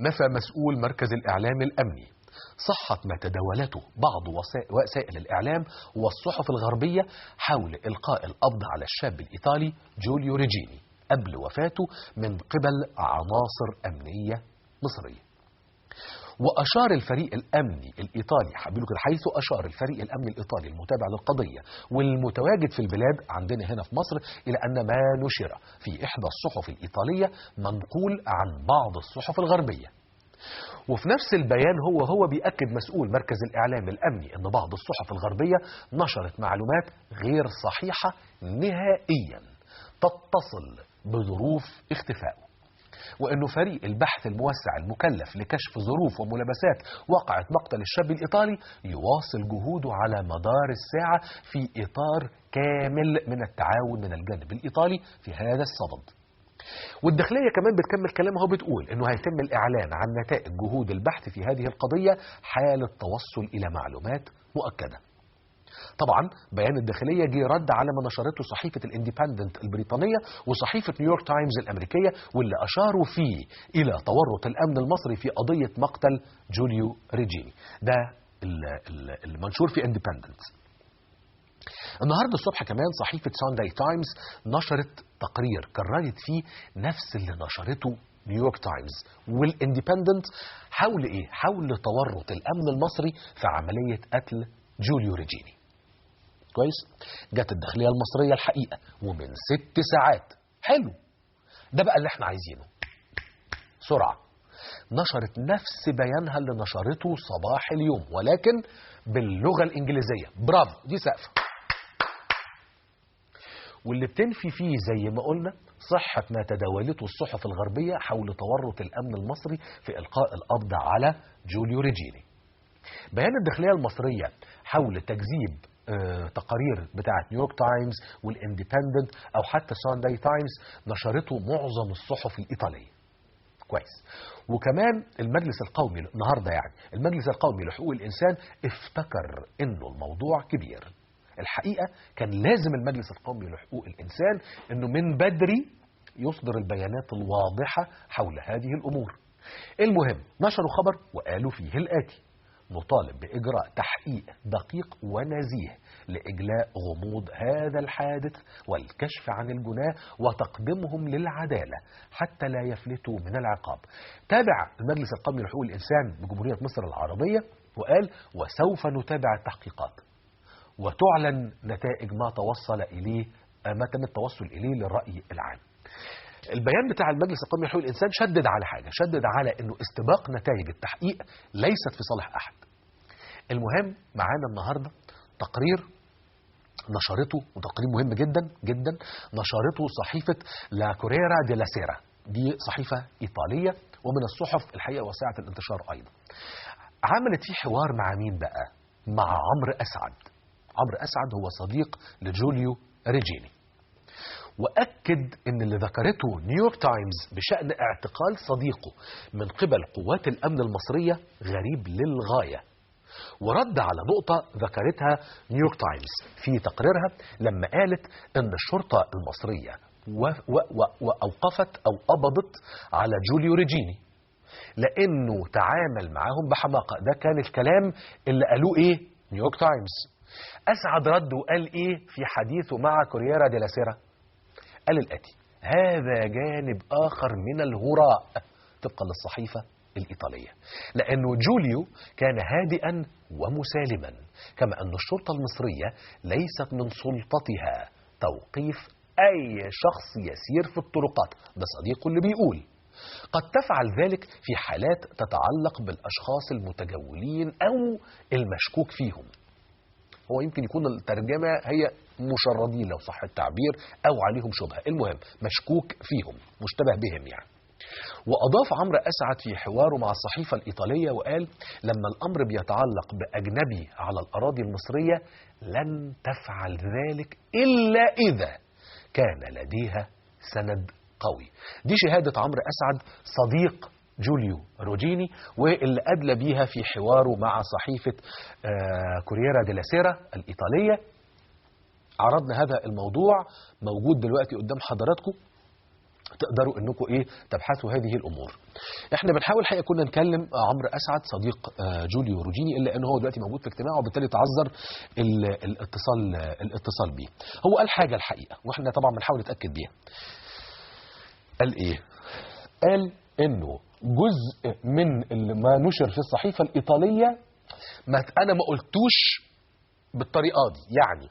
نفى مسؤول مركز الإعلام الأمني صحة ما تداولته بعض وسائل الإعلام والصحف الغربية حول إلقاء القبض على الشاب الإيطالي جوليو ريجيني قبل وفاته من قبل عناصر أمنية مصرية. وأشار الفريق الأمني الإيطالي حيث أشار الفريق الأمني الإيطالي المتابع للقضية والمتواجد في البلاد عندنا هنا في مصر إلى أن ما نشر في إحدى الصحف الإيطالية منقول عن بعض الصحف الغربية. وفي نفس البيان هو بيأكد مسؤول مركز الإعلام الأمني أن بعض الصحف الغربية نشرت معلومات غير صحيحة نهائيا تتصل بظروف اختفائه، وأنه فريق البحث الموسع المكلف لكشف ظروف وملابسات وقعة مقتل الشاب الإيطالي يواصل جهوده على مدار الساعة في إطار كامل من التعاون من الجانب الإيطالي في هذا الصدد. والداخلية كمان بتكمل كلامها وبتقول أنه هيتم الإعلان عن نتائج جهود البحث في هذه القضية حال التوصل إلى معلومات مؤكدة. طبعا بيان الداخلية جه رد على ما نشرته صحيفة الانديبندنت البريطانية وصحيفة نيويورك تايمز الأمريكية، واللي أشاروا فيه إلى تورط الأمن المصري في قضية مقتل جوليو ريجيني. ده المنشور في انديبندنت. النهاردة الصبح كمان صحيفة سانداي تايمز نشرت تقرير كررت فيه نفس اللي نشرته نيويورك تايمز والانديبندنت حول ايه؟ حول تورط الامن المصري في عملية قتل جوليو ريجيني. كويس؟ جت الداخلية المصرية الحقيقة ومن 6 ساعات، حلو، ده بقى اللي احنا عايزينه، سرعة، نشرت نفس بيانها اللي نشرته صباح اليوم ولكن باللغة الإنجليزية. برافو، دي سقفة. واللي بتنفي فيه زي ما قلنا صحة ما تداولته الصحف الغربية حول تورط الأمن المصري في إلقاء القبض على جوليو ريجيني. بيان الداخلية المصرية حول تكذيب تقارير بتاعة نيويورك تايمز والانديبندنت أو حتى سانداي تايمز نشرته معظم الصحف الإيطالية. كويس. وكمان المجلس القومي النهاردة المجلس القومي لحقوق الإنسان افتكر إنه الموضوع كبير. الحقيقة كان لازم المجلس القومي لحقوق الإنسان أنه من بدري يصدر البيانات الواضحة حول هذه الأمور. المهم نشروا خبر وقالوا فيه الآتي: نطالب بإجراء تحقيق دقيق ونزيه لإجلاء غموض هذا الحادث والكشف عن الجناه وتقديمهم للعدالة حتى لا يفلتوا من العقاب. تابع المجلس القومي لحقوق الإنسان بجمهورية مصر العربية وقال: وسوف نتابع التحقيقات وتعلن نتائج ما تم التوصل إليه للرأي العام. البيان بتاع المجلس القومي لحقوق الإنسان شدد على حاجة، شدد على أنه استباق نتائج التحقيق ليست في صالح أحد. المهم معانا النهاردة تقرير نشرته، وتقرير مهم جدا جدا، نشرته صحيفة لا كوريرا دي لا سيرا، دي صحيفة إيطالية ومن الصحف الحقيقة واسعة الانتشار أيضا. عملت فيه حوار مع مين بقى؟ مع عمرو أسعد. عمرو أسعد هو صديق لجوليو ريجيني، وأكد أن اللي ذكرته نيويورك تايمز بشأن اعتقال صديقه من قبل قوات الأمن المصرية غريب للغاية. ورد على نقطة ذكرتها نيويورك تايمز في تقريرها لما قالت أن الشرطة المصرية وأوقفت أو قبضت على جوليو ريجيني لأنه تعامل معهم بحماقة. ده كان الكلام اللي قالوه إيه نيويورك تايمز. أسعد رد وقال إيه في حديثه مع كورييرا دي لا سيرا؟ قال الآتي: هذا جانب آخر من الهراء طبقا للصحيفة الإيطالية، لأنه جوليو كان هادئا ومسالما، كما أن الشرطة المصرية ليست من سلطتها توقيف أي شخص يسير في الطرقات. ده صديقه اللي بيقول قد تفعل ذلك في حالات تتعلق بالأشخاص المتجولين أو المشكوك فيهم. هو يمكن يكون الترجمة هي مشردين لو صح التعبير أو عليهم شبهة، المهم مشكوك فيهم، مشتبه بهم يعني. وأضاف عمرو أسعد في حواره مع الصحيفة الإيطالية وقال: لما الأمر بيتعلق بأجنبي على الأراضي المصرية لن تفعل ذلك إلا إذا كان لديها سند قوي. دي شهادة عمرو أسعد صديق جوليو ريجيني واللي أدلى بيها في حواره مع صحيفة كورييرا دي لا سيرا الإيطالية. عرضنا هذا الموضوع موجود دلوقتي قدام حضراتكم تقدروا انكم ايه تبحثوا هذه الامور. احنا بنحاول حقيقه كنا نكلم عمرو اسعد صديق جوليو روجيني، الا ان هو دلوقتي موجود في اجتماع وبالتالي تعذر الاتصال بيه. هو قال حاجه الحقيقه واحنا طبعا بنحاول نتاكد بيها. قال ايه؟ قال انه جزء من ما نشر في الصحيفه الايطاليه، انا ما قلتوش بالطريقه دي، يعني